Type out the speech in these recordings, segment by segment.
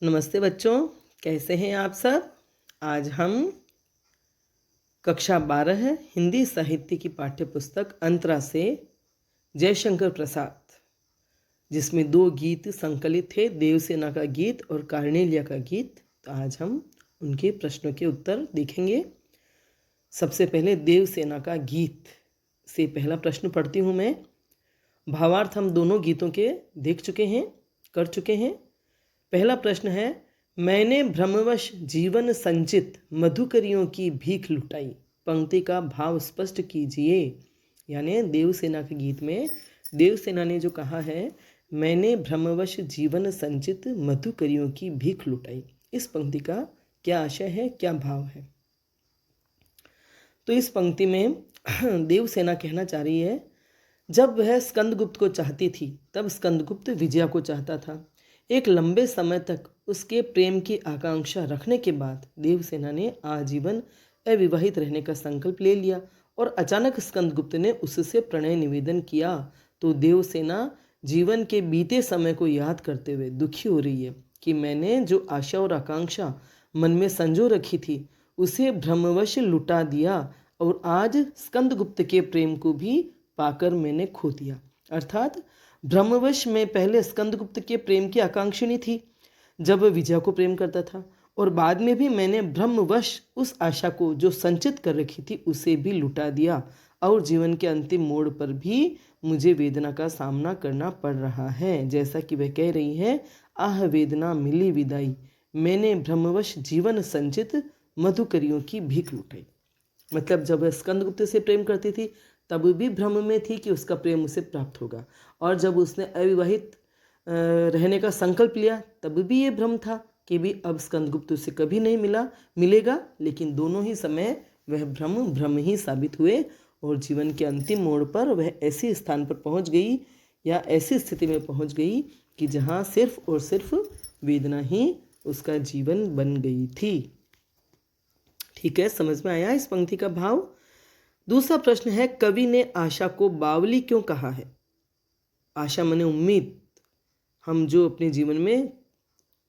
नमस्ते बच्चों, कैसे हैं आप सब। आज हम कक्षा 12 हिंदी साहित्य की पाठ्य पुस्तक अंतरा से जयशंकर प्रसाद, जिसमें 2 गीत संकलित थे, देवसेना का गीत और कार्नेलिया का गीत। तो आज हम उनके प्रश्नों के उत्तर देखेंगे। सबसे पहले देवसेना का गीत से पहला प्रश्न पढ़ती हूँ मैं। भावार्थ हम दोनों गीतों के देख चुके हैं, कर चुके हैं। पहला प्रश्न है, मैंने भ्रमवश जीवन संचित मधुकरियों की भीख लुटाई। पंक्ति का भाव स्पष्ट कीजिए। यानी देवसेना के गीत में देवसेना ने जो कहा है, मैंने भ्रमवश जीवन संचित मधुकरियों की भीख लुटाई, इस पंक्ति का क्या आशय है, क्या भाव है। तो इस पंक्ति में देवसेना कहना चाह रही है, जब वह स्कंदगुप्त को चाहती थी तब स्कंदगुप्त विजया को चाहता था। एक लंबे समय तक उसके प्रेम की आकांक्षा रखने के बाद देवसेना ने आजीवन अविवाहित रहने का संकल्प ले लिया और अचानक स्कंदगुप्त ने उससे प्रणय निवेदन किया। तो देवसेना जीवन के बीते समय को याद करते हुए दुखी हो रही है कि मैंने जो आशा और आकांक्षा मन में संजो रखी थी उसे भ्रमवश लुटा दिया और आज स्कंदगुप्त के प्रेम को भी पाकर मैंने खो दिया। अर्थात भ्रमवश में पहले स्कंदगुप्त के प्रेम की आकांक्षिणी थी जब विजया को प्रेम करता था, और बाद में भी मैंने भ्रमवश उस आशा को जो संचित कर रखी थी उसे भी लुटा दिया और जीवन के अंतिम मोड़ पर भी मुझे वेदना का सामना करना पड़ रहा है। जैसा कि वह कह रही है, आह वेदना मिली विदाई, मैंने भ्रमवश जीवन संचित मधुकरियों की भीख लुटाई। मतलब जब वह स्कंदगुप्त से प्रेम करती थी तब भी भ्रम में थी कि उसका प्रेम उसे प्राप्त होगा, और जब उसने अविवाहित रहने का संकल्प लिया तब भी ये भ्रम था कि भी अब स्कंदगुप्त उसे कभी नहीं मिलेगा। लेकिन दोनों ही समय वह भ्रम ही साबित हुए और जीवन के अंतिम मोड़ पर वह ऐसे स्थान पर पहुंच गई या ऐसी स्थिति में पहुंच गई कि जहां सिर्फ और सिर्फ वेदना ही उसका जीवन बन गई थी। ठीक है, समझ में आया इस पंक्ति का भाव। दूसरा प्रश्न है, कवि ने आशा को बावली क्यों कहा है। आशा माने उम्मीद। हम जो अपने जीवन में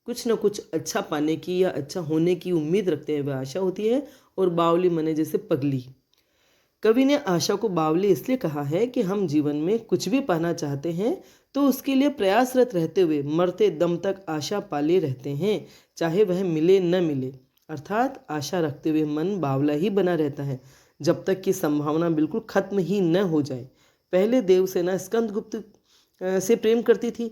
कुछ न कुछ अच्छा पाने की या अच्छा होने की उम्मीद रखते हैं वह आशा होती है, और बावली माने जैसे पगली। कवि ने आशा को बावली इसलिए कहा है कि हम जीवन में कुछ भी पाना चाहते हैं तो उसके लिए प्रयासरत रहते हुए मरते दम तक आशा पाले रहते हैं, चाहे वह मिले न मिले। अर्थात आशा रखते हुए मन बावला ही बना रहता है जब तक कि संभावना बिल्कुल खत्म ही न हो जाए। पहले देवसेना स्कंदगुप्त से प्रेम करती थी,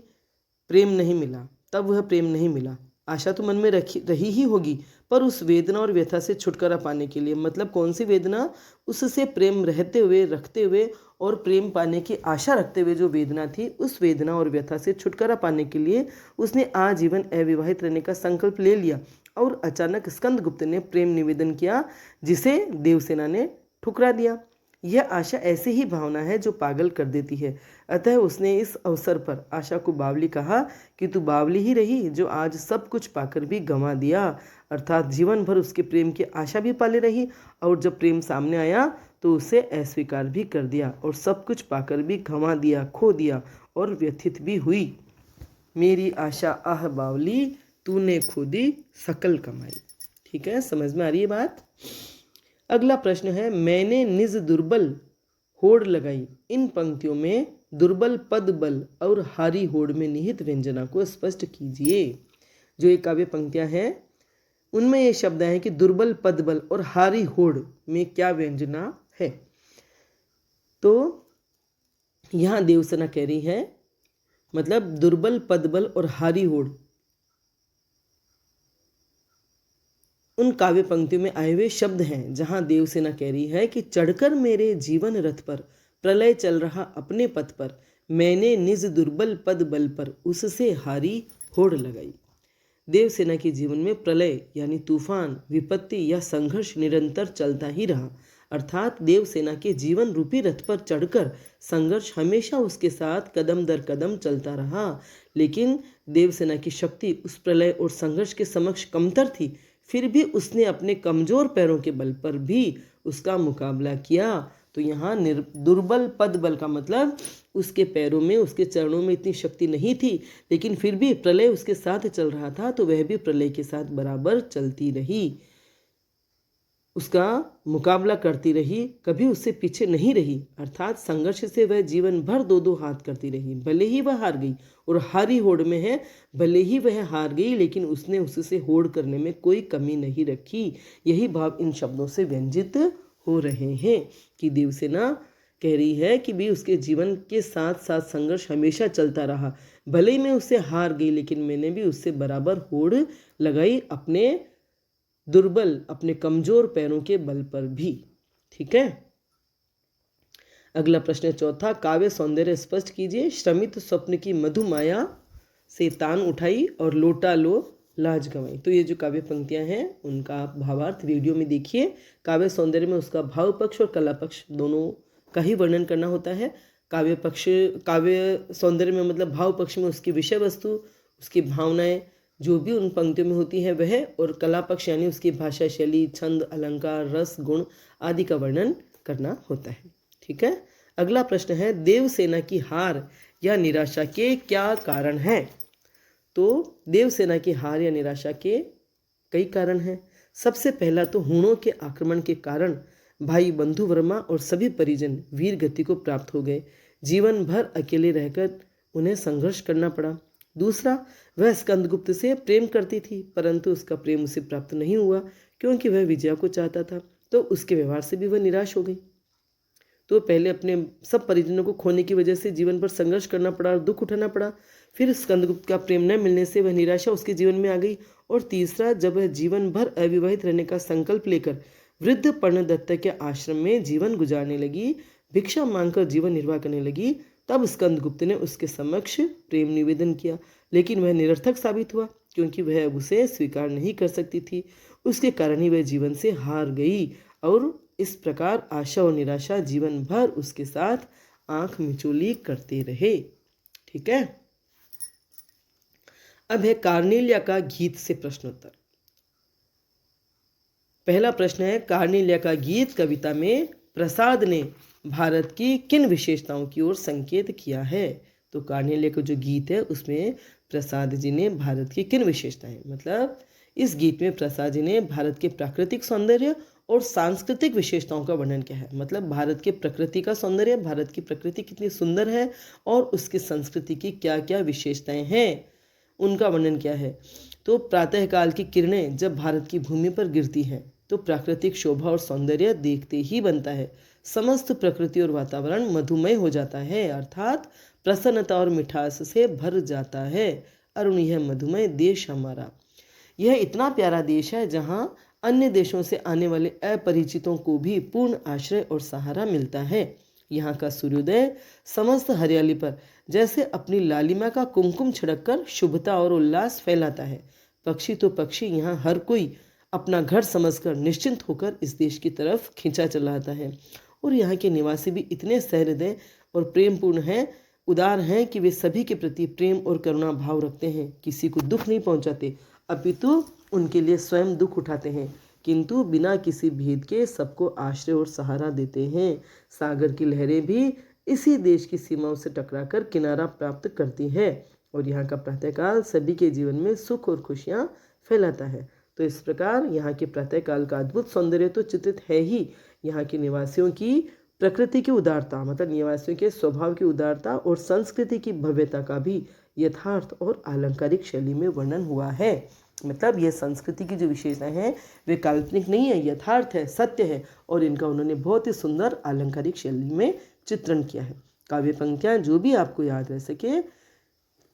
प्रेम नहीं मिला, तब वह प्रेम नहीं मिला। आशा तो मन में रही ही होगी, पर उस वेदना और व्यथा से छुटकारा पाने के लिए, मतलब कौन सी वेदना, उससे प्रेम रहते हुए रखते हुए और प्रेम पाने की आशा रखते हुए जो वेदना थी, उस वेदना और व्यथा से छुटकारा पाने के लिए उसने आजीवन अविवाहित रहने का संकल्प ले लिया और अचानक स्कंदगुप्त ने प्रेम निवेदन किया जिसे देवसेना ने ठुकरा दिया। यह आशा ऐसी ही भावना है जो पागल कर देती है। अतः उसने इस अवसर पर आशा को बावली कहा कि तू बावली ही रही जो आज सब कुछ पाकर भी गंवा दिया। अर्थात जीवन भर उसके प्रेम की आशा भी पाले रही और जब प्रेम सामने आया तो उसे अस्वीकार भी कर दिया और सब कुछ पाकर भी गंवा दिया, खो दिया और व्यथित भी हुई। मेरी आशा आह बावली, तूने खो दी सकल कमाई। ठीक है, समझ में आ रही है बात। अगला प्रश्न है, मैंने निज दुर्बल होड़ लगाई। इन पंक्तियों में दुर्बल पद बल और हारी होड़ में निहित व्यंजना को स्पष्ट कीजिए। जो ये काव्य पंक्तियां हैं उनमें ये शब्द हैं कि दुर्बल पद बल और हारी होड़ में क्या व्यंजना है। तो यहाँ देवसेना कह रही है, मतलब दुर्बल पद बल और हारी होड़ उन काव्य पंक्तियों में आए हुए शब्द हैं जहां देवसेना कह रही है कि चढ़कर मेरे जीवन रथ पर प्रलय चल रहा अपने पथ पर, मैंने निज दुर्बल पद बल पर उससे हारी होड़ लगाई। देवसेना के जीवन में प्रलय यानी तूफान, विपत्ति या संघर्ष निरंतर चलता ही रहा। अर्थात देवसेना के जीवन रूपी रथ पर चढ़कर संघर्ष हमेशा उसके साथ कदम दर कदम चलता रहा, लेकिन देवसेना की शक्ति उस प्रलय और संघर्ष के समक्ष कमतर थी। फिर भी उसने अपने कमजोर पैरों के बल पर भी उसका मुकाबला किया। तो यहाँ दुर्बल पद बल का मतलब उसके पैरों में, उसके चरणों में इतनी शक्ति नहीं थी, लेकिन फिर भी प्रलय उसके साथ चल रहा था तो वह भी प्रलय के साथ बराबर चलती रही, उसका मुकाबला करती रही, कभी उससे पीछे नहीं रही। अर्थात संघर्ष से वह जीवन भर दो दो हाथ करती रही। भले ही वह हार गई और हारी होड़ में है, भले ही वह हार गई, लेकिन उसने उससे होड़ करने में कोई कमी नहीं रखी। यही भाव इन शब्दों से व्यंजित हो रहे हैं कि देवसेना कह रही है कि भी उसके जीवन के साथ साथ संघर्ष हमेशा चलता रहा। भले ही मैं उससे हार गई, लेकिन मैंने भी उससे बराबर होड़ लगाई, अपने दुर्बल, अपने कमजोर पैरों के बल पर भी। ठीक है। अगला प्रश्न चौथा, काव्य सौंदर्य स्पष्ट कीजिए। श्रमित स्वप्न की मधुमाया से तान उठाई और लोटा लो लाज गंवाई। तो ये जो काव्य पंक्तियां हैं उनका आप भावार्थ वीडियो में देखिए। काव्य सौंदर्य में उसका भाव पक्ष और कला पक्ष दोनों का ही वर्णन करना होता है। काव्य सौंदर्य में मतलब भाव पक्ष में उसकी विषय वस्तु, उसकी भावनाएं जो भी उन पंक्तियों में होती है वह, और कला पक्ष यानी उसकी भाषा शैली, छंद, अलंकार, रस, गुण आदि का वर्णन करना होता है। ठीक है। अगला प्रश्न है, देवसेना की हार या निराशा के क्या कारण हैं? तो देवसेना की हार या निराशा के कई कारण हैं। सबसे पहला तो हूणों के आक्रमण के कारण भाई बंधु वर्मा और सभी परिजन वीर गति को प्राप्त हो गए। जीवन भर अकेले रहकर उन्हें संघर्ष करना पड़ा। दूसरा, वह स्कंदगुप्त से प्रेम करती थी, परंतु उसका प्रेम उसे प्राप्त नहीं हुआ क्योंकि वह विजया को चाहता था, तो उसके व्यवहार से भी वह निराश हो गई। तो पहले अपने सब परिजनों को खोने की वजह से जीवन भर संघर्ष करना पड़ा और दुख उठाना पड़ा। फिर स्कंदगुप्त का प्रेम न मिलने से वह निराशा उसके जीवन में आ गई। और तीसरा, जब वह जीवन भर अविवाहित रहने का संकल्प लेकर वृद्ध पर्णदत्त के आश्रम में जीवन गुजारने लगी, भिक्षा मांगकर जीवन निर्वाह करने लगी, तब स्कंदगुप्त ने उसके समक्ष प्रेम निवेदन किया, लेकिन वह निरर्थक साबित हुआ क्योंकि वह अब उसे स्वीकार नहीं कर सकती थी। उसके कारण ही वह जीवन से हार गई और इस प्रकार आशा और निराशा जीवन भर उसके साथ आंख मिचौली करते रहे। ठीक है। अब है कार्नेलिया का गीत से प्रश्नोत्तर। पहला प्रश्न है, कार्नेलिया का गीत कविता में प्रसाद ने भारत की किन विशेषताओं की ओर संकेत किया है? तो कार्नेलिया का जो गीत है उसमें प्रसाद जी ने भारत की किन विशेषताएं, मतलब इस गीत में प्रसाद जी ने भारत के प्राकृतिक सौंदर्य और सांस्कृतिक विशेषताओं का वर्णन किया है। मतलब भारत के प्रकृति का सौंदर्य, भारत की प्रकृति कितनी सुंदर है और उसकी संस्कृति की क्या क्या विशेषताएं हैं उनका वर्णन किया है। तो प्रातःकाल की किरणें जब भारत की भूमि पर गिरती हैं तो प्राकृतिक शोभा और सौंदर्य देखते ही बनता है। समस्त प्रकृति और वातावरण मधुमय हो जाता है, अर्थात प्रसन्नता और मिठास से भर जाता है। अरुण यह मधुमय देश हमारा, यह इतना प्यारा देश है जहाँ अन्य देशों से आने वाले अपरिचितों को भी पूर्ण आश्रय और सहारा मिलता है। यहाँ का सूर्योदय समस्त हरियाली पर जैसे अपनी लालिमा का कुमकुम छिड़ककर शुभता और उल्लास फैलाता है। पक्षी तो पक्षी, यहाँ हर कोई अपना घर समझकर निश्चिंत होकर इस देश की तरफ खींचा चला आता है। और यहाँ के निवासी भी इतने सहृदय और प्रेमपूर्ण हैं, उदार हैं कि वे सभी के प्रति प्रेम और करुणा भाव रखते हैं। किसी को दुख नहीं पहुँचाते, अपितु उनके लिए स्वयं दुख उठाते हैं, किंतु बिना किसी भेद के सबको आश्रय और सहारा देते हैं। सागर की लहरें भी इसी देश की सीमाओं से टकराकर किनारा प्राप्त करती है और यहाँ का प्रातःकाल सभी के जीवन में सुख और खुशियाँ फैलाता है। तो इस प्रकार यहाँ के प्रातःकाल का अद्भुत सौंदर्य तो चित्रित है ही, यहाँ के निवासियों की प्रकृति की उदारता, मतलब निवासियों के स्वभाव की उदारता और संस्कृति की भव्यता का भी यथार्थ और आलंकारिक शैली में वर्णन हुआ है। मतलब यह संस्कृति की जो विशेषताएं हैं वे काल्पनिक नहीं है, यथार्थ है, सत्य है और इनका उन्होंने बहुत ही सुंदर आलंकारिक शैली में चित्रण किया है। काव्य पंक्तियाँ जो भी आपको याद रह सके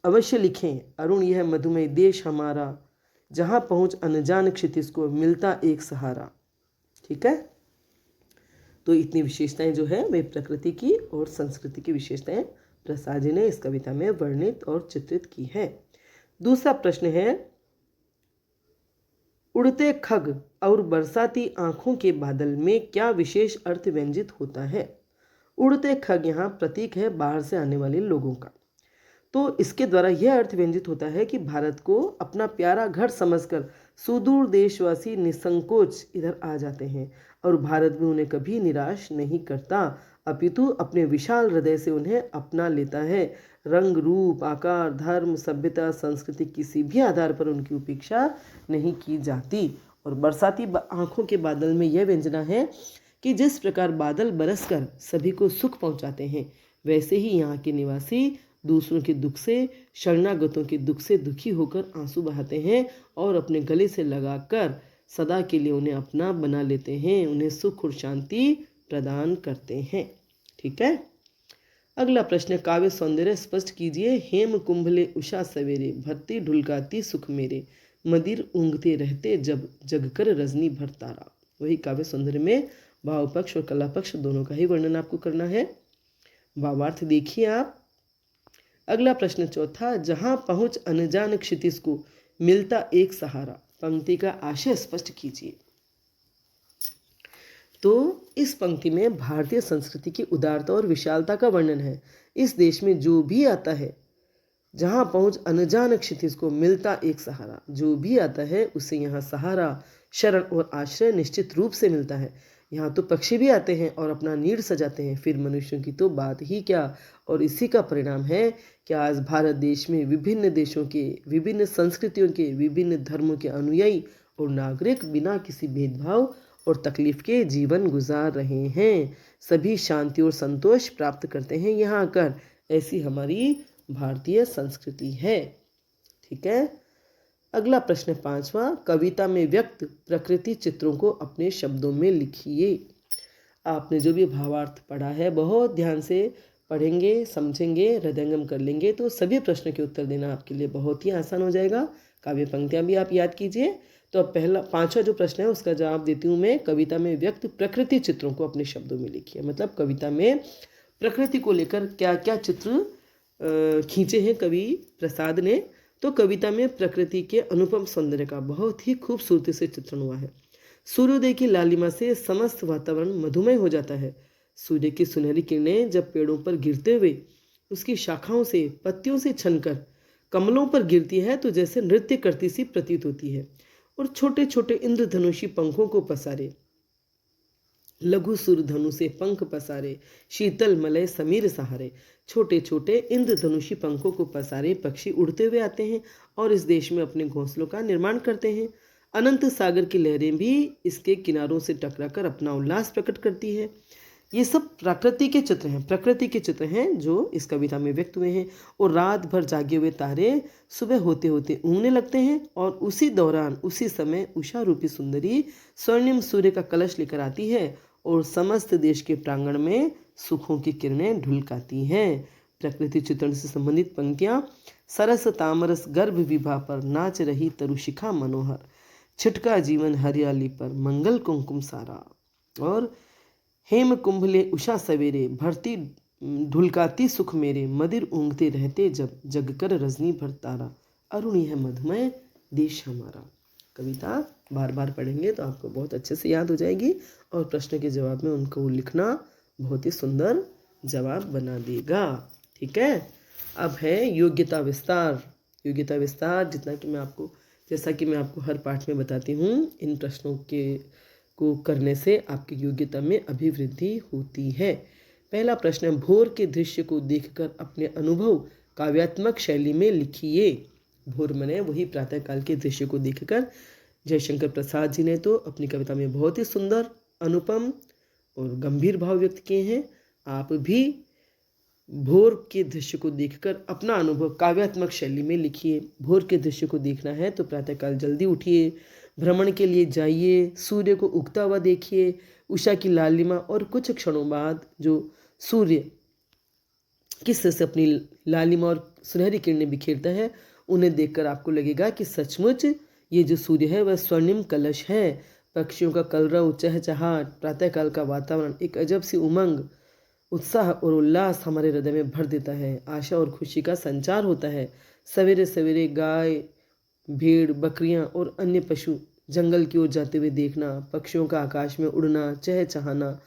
अवश्य लिखें। अरुण यह मधुमय देश हमारा, जहाँ पहुँच अनजान क्षितिज को मिलता एक सहारा। ठीक है। तो इतनी विशेषताएं जो है वे प्रकृति की और संस्कृति की विशेषताएं प्रसाद जी ने इस कविता में वर्णित और चित्रित की है। दूसरा प्रश्न है, उड़ते खग और बरसाती आंखों के बादल में क्या विशेष अर्थ व्यंजित होता है? उड़ते खग यहाँ प्रतीक है बाहर से आने वाले लोगों का। तो इसके द्वारा यह अर्थ व्यंजित होता है कि भारत को अपना प्यारा घर समझकर सुदूर देशवासी निसंकोच इधर आ जाते हैं। और भारत भी उन्हें कभी निराश नहीं करता, अपितु अपने विशाल हृदय से उन्हें अपना लेता है। रंग, रूप, आकार, धर्म, सभ्यता, संस्कृति किसी भी आधार पर उनकी उपेक्षा नहीं की जाती। और बरसाती आंखों के बादल में यह व्यंजना है कि जिस प्रकार बादल बरसकर सभी को सुख पहुंचाते हैं, वैसे ही यहाँ के निवासी दूसरों के दुख से, शरणागतों के दुख से दुखी होकर आंसू बहाते हैं और अपने गले से लगाकर सदा के लिए उन्हें अपना बना लेते हैं, उन्हें सुख और शांति प्रदान करते हैं। ठीक है। अगला प्रश्न, काव्य सौंदर्य स्पष्ट कीजिए। हेम कुंभले उषा सवेरे, भरती ढुलकाती सुख मेरे, मदिर ऊँघते रहते जब जगकर रजनी भर तारा। वही काव्य सौंदर्य में भाव पक्ष और कला पक्ष दोनों का ही वर्णन आपको करना है। भावार्थ देखिए आप। अगला प्रश्न चौथा, जहां पहुंच अनजान क्षितिज को मिलता एक सहारा, पंक्ति का आशय स्पष्ट कीजिए। तो इस पंक्ति में भारतीय संस्कृति की उदारता और विशालता का वर्णन है। इस देश में जो भी आता है, जहां पहुंच अनजान क्षितिज को मिलता एक सहारा, जो भी आता है उसे यहाँ सहारा, शरण और आश्रय निश्चित रूप से मिलता है। यहाँ तो पक्षी भी आते हैं और अपना नीड़ सजाते हैं, फिर मनुष्यों की तो बात ही क्या। और इसी का परिणाम है कि आज भारत देश में विभिन्न देशों के, विभिन्न संस्कृतियों के, विभिन्न धर्मों के अनुयायी और नागरिक बिना किसी भेदभाव और तकलीफ के जीवन गुजार रहे हैं। सभी शांति और संतोष प्राप्त करते हैं यहाँ आकर। ऐसी हमारी भारतीय संस्कृति है। ठीक है। अगला प्रश्न पांचवा, कविता में व्यक्त प्रकृति चित्रों को अपने शब्दों में लिखिए। आपने जो भी भावार्थ पढ़ा है बहुत ध्यान से पढ़ेंगे, समझेंगे, हृदयंगम कर लेंगे तो सभी प्रश्नों के उत्तर देना आपके लिए बहुत ही आसान हो जाएगा। काव्य पंक्तियां भी आप याद कीजिए। तो अब पहला पांचवा जो प्रश्न है उसका जवाब देती हूँ मैं। कविता में व्यक्त प्रकृति चित्रों को अपने शब्दों में लिखिए। मतलब कविता में प्रकृति को लेकर क्या क्या चित्र खींचे हैं कवि प्रसाद ने। तो कविता में प्रकृति के अनुपम सौंदर्य का बहुत ही खूबसूरती से चित्रण हुआ है। सूर्योदय की लालिमा से समस्त वातावरण मधुमय हो जाता है। सूर्य की सुनहरी किरणें जब पेड़ों पर गिरते हुए उसकी शाखाओं से, पत्तियों से छनकर कमलों पर गिरती है तो जैसे नृत्य करती सी प्रतीत होती है। और छोटे छोटे इंद्रधनुषी पंखों को पसारे, लघु सुर धनु से पंख पसारे, शीतल मलय समीर सहारे, छोटे छोटे इंद्रधनुषी पंखों को पसारे पक्षी उड़ते हुए आते हैं और इस देश में अपने घोंसलों का निर्माण करते हैं। अनंत सागर की लहरें भी इसके किनारों से टकराकर अपना उल्लास प्रकट करती है। ये सब प्रकृति के चित्र हैं, प्रकृति के चित्र हैं जो इस कविता में व्यक्त हुए हैं। और रात भर जागे हुए तारे सुबह होते होते ऊँघने लगते हैं और उसी दौरान, उसी समय उषा रूपी सुंदरी स्वर्णिम सूर्य का कलश लेकर आती है और समस्त देश के प्रांगण में सुखों की किरणें ढुलकाती हैं। प्रकृति चित्रण से संबंधित पंक्तियां, सरस तामरस गर्भ विभा पर नाच रही तरुशिखा मनोहर, छिटका जीवन हरियाली पर मंगल कुमकुम सारा। और हेम कुंभले उषा सवेरे, भरती ढुलकाती सुख मेरे, मदिर ऊँघते रहते जब जगकर रजनी भर तारा, अरुणी है मधुमय देश हमारा। कविता बार बार पढ़ेंगे तो आपको बहुत अच्छे से याद हो जाएगी और प्रश्न के जवाब में उनको लिखना बहुत ही सुंदर जवाब बना देगा। ठीक है। अब है योग्यता विस्तार। योग्यता विस्तार जैसा कि मैं आपको हर पाठ में बताती हूँ, इन प्रश्नों को करने से आपकी योग्यता में अभिवृद्धि होती है। पहला प्रश्न, भोर के दृश्य को देखकर अपने अनुभव काव्यात्मक शैली में लिखिए। भोर मने वही प्रातःकाल के दृश्य को देखकर जयशंकर प्रसाद जी ने तो अपनी कविता में बहुत ही सुंदर, अनुपम और गंभीर भाव व्यक्त किए हैं। आप भी भोर के दृश्य को देखकर अपना अनुभव काव्यात्मक शैली में लिखिए। भोर के दृश्य को देखना है तो प्रातःकाल जल्दी उठिए, भ्रमण के लिए जाइए, सूर्य को उगता हुआ देखिए, उषा की लालिमा और कुछ क्षणों बाद जो सूर्य किस तरह से अपनी लालिमा और सुनहरी किरणें बिखेरता है, उन्हें देखकर आपको लगेगा कि सचमुच ये जो सूर्य है वह स्वर्णिम कलश है। पक्षियों का कलरव, चहचहाट, प्रातःकाल का वातावरण एक अजब सी उमंग, उत्साह और उल्लास हमारे हृदय में भर देता है। आशा और खुशी का संचार होता है। सवेरे सवेरे गाय, भेड़, बकरियां और अन्य पशु जंगल की ओर जाते हुए देखना, पक्षियों का आकाश में उड़ना, चहचहाना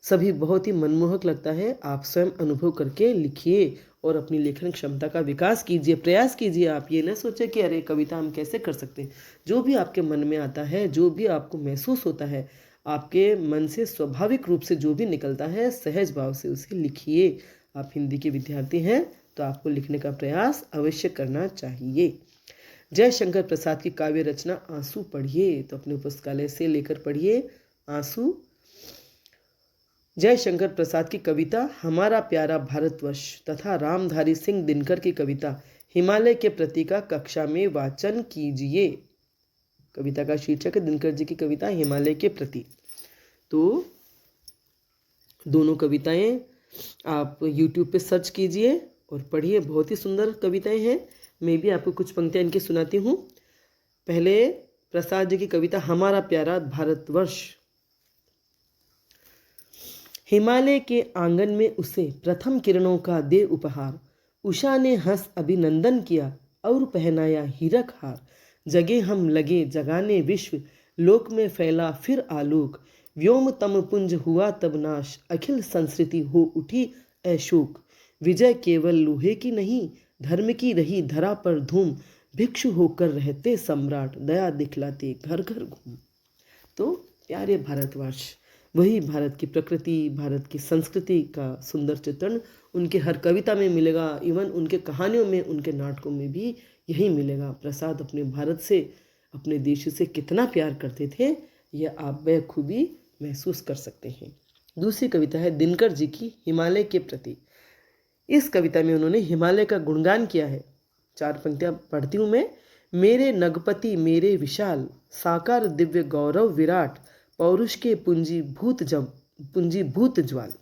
सभी बहुत ही मनमोहक लगता है। आप स्वयं अनुभव करके लिखिए और अपनी लेखन क्षमता का विकास कीजिए, प्रयास कीजिए। आप ये न सोचें कि अरे कविता हम कैसे कर सकते हैं। जो भी आपके मन में आता है, जो भी आपको महसूस होता है, आपके मन से स्वाभाविक रूप से जो भी निकलता है सहज भाव से उसे लिखिए। आप हिंदी के विद्यार्थी हैं तो आपको लिखने का प्रयास अवश्य करना चाहिए। जयशंकर प्रसाद की काव्य रचना आंसू पढ़िए, तो अपने पुस्तकालय से लेकर पढ़िए आंसू। जयशंकर प्रसाद की कविता हमारा प्यारा भारतवर्ष तथा रामधारी सिंह दिनकर की कविता हिमालय के प्रति का कक्षा में वाचन कीजिए। कविता का शीर्षक है दिनकर जी की कविता हिमालय के प्रति। तो दोनों कविताएं आप YouTube पे सर्च कीजिए और पढ़िए, बहुत ही सुंदर कविताएं हैं। मैं भी आपको कुछ पंक्तियां इनकी सुनाती हूँ। पहले प्रसाद जी की कविता हमारा प्यारा भारतवर्ष। हिमालय के आंगन में उसे प्रथम किरणों का दे उपहार, उषा ने हंस अभिनंदन किया और पहनाया हीरक हार। जगे हम लगे जगाने विश्व, लोक में फैला फिर आलोक। व्योम तम पुंज हुआ तब नाश, अखिल संस्कृति हो उठी अशोक। विजय केवल लोहे की नहीं, धर्म की रही धरा पर धूम। भिक्षु होकर रहते सम्राट, दया दिखलाते घर घर घूम। तो प्यारे भारतवर्ष, वही भारत की प्रकृति, भारत की संस्कृति का सुंदर चित्रण उनके हर कविता में मिलेगा। इवन उनके कहानियों में, उनके नाटकों में भी यही मिलेगा। प्रसाद अपने भारत से, अपने देश से कितना प्यार करते थे, यह आप बखूबी महसूस कर सकते हैं। दूसरी कविता है दिनकर जी की हिमालय के प्रति। इस कविता में उन्होंने हिमालय का गुणगान किया है। 4 पंक्तियां पढ़ती हूँ मैं। मेरे नगपति मेरे विशाल, साकार दिव्य गौरव विराट। पौरुष के पुंजीभूत ज्वाल।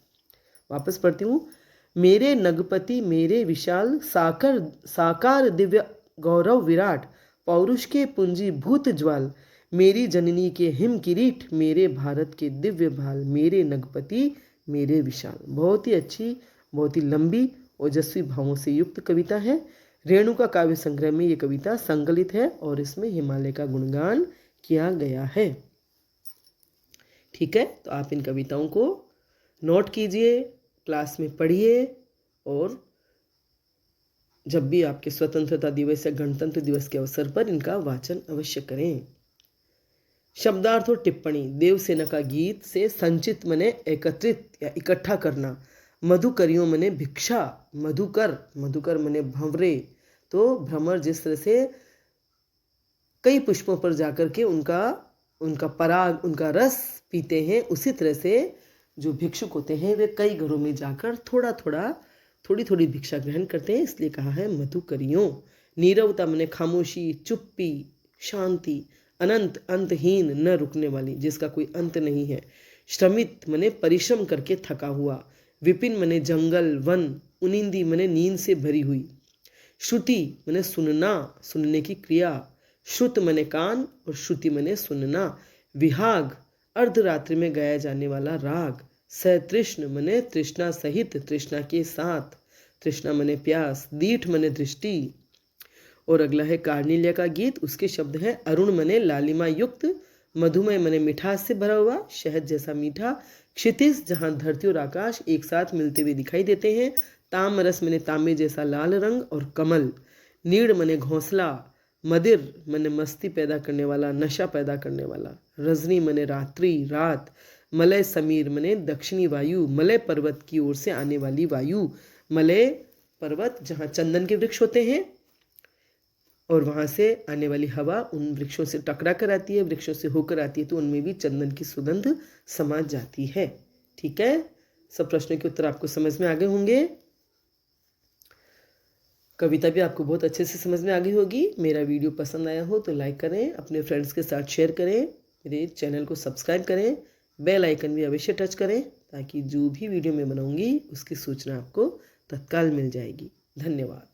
वापस पढ़ती हूँ। मेरे नगपति मेरे विशाल, साकार दिव्य गौरव विराट। पौरुष के पुंजीभूत ज्वाल, मेरी जननी के हिम किरीट। मेरे भारत के दिव्य भाल, मेरे नगपति मेरे विशाल। बहुत ही अच्छी, बहुत ही लंबी ओजस्वी भावों से युक्त कविता है। रेणुका काव्य संग्रह में ये कविता संकलित है और इसमें हिमालय का गुणगान किया गया है। ठीक है, तो आप इन कविताओं को नोट कीजिए, क्लास में पढ़िए और जब भी आपके स्वतंत्रता दिवस या गणतंत्र दिवस के अवसर पर इनका वाचन अवश्य करें। शब्दार्थ और टिप्पणी। देवसेना का गीत से संचित मने एकत्रित या इकट्ठा करना। मधुकरियों मने भिक्षा, मधुकर मने भंवरे। तो भ्रमर जिस तरह से कई पुष्पों पर जाकर के उनका पराग, उनका रस पीते हैं, उसी तरह से जो भिक्षुक होते हैं वे कई घरों में जाकर थोड़ी थोड़ी भिक्षा ग्रहण करते हैं, इसलिए कहा है मधुकरियों। नीरवता मने खामोशी, चुप्पी, शांति। अनंत अंतहीन, न रुकने वाली, जिसका कोई अंत नहीं है। श्रमित मने परिश्रम करके थका हुआ। विपिन मने जंगल वन। उनिंदी मने नींद से भरी हुई। श्रुति मने सुनना, सुनने की क्रिया। श्रुत मने कान और श्रुति मने सुनना। विहाग अर्धरात्रि में गाया जाने वाला राग। सतृष्ण मने तृष्णा सहित, तृष्णा के साथ। तृष्णा मने प्यास। दीठ मने दृष्टि। और अगला है कार्निलिया का गीत। उसके शब्द हैं अरुण मने लालिमा युक्त। मधुमय मने मिठास से भरा हुआ, शहद जैसा मीठा। क्षितिज जहाँ धरती और आकाश एक साथ मिलते हुए दिखाई देते हैं। तामरस मने तांबे जैसा लाल रंग और कमल। नीड़ मने घोंसला। मदिर मने मस्ती पैदा करने वाला, नशा पैदा करने वाला। रजनी मने रात्रि, रात। मलय समीर मने दक्षिणी वायु, मलय पर्वत की ओर से आने वाली वायु। मलय पर्वत जहाँ चंदन के वृक्ष होते हैं और वहाँ से आने वाली हवा उन वृक्षों से टकरा कर आती है, वृक्षों से होकर आती है, तो उनमें भी चंदन की सुगंध समा जाती है। ठीक है, सब प्रश्नों के उत्तर आपको समझ में आ गए होंगे। कविता भी आपको बहुत अच्छे से समझ में आ गई होगी। मेरा वीडियो पसंद आया हो तो लाइक करें, अपने फ्रेंड्स के साथ शेयर करें, मेरे चैनल को सब्सक्राइब करें, बेल आइकन भी अवश्य टच करें ताकि जो भी वीडियो मैं बनाऊंगी उसकी सूचना आपको तत्काल मिल जाएगी। धन्यवाद।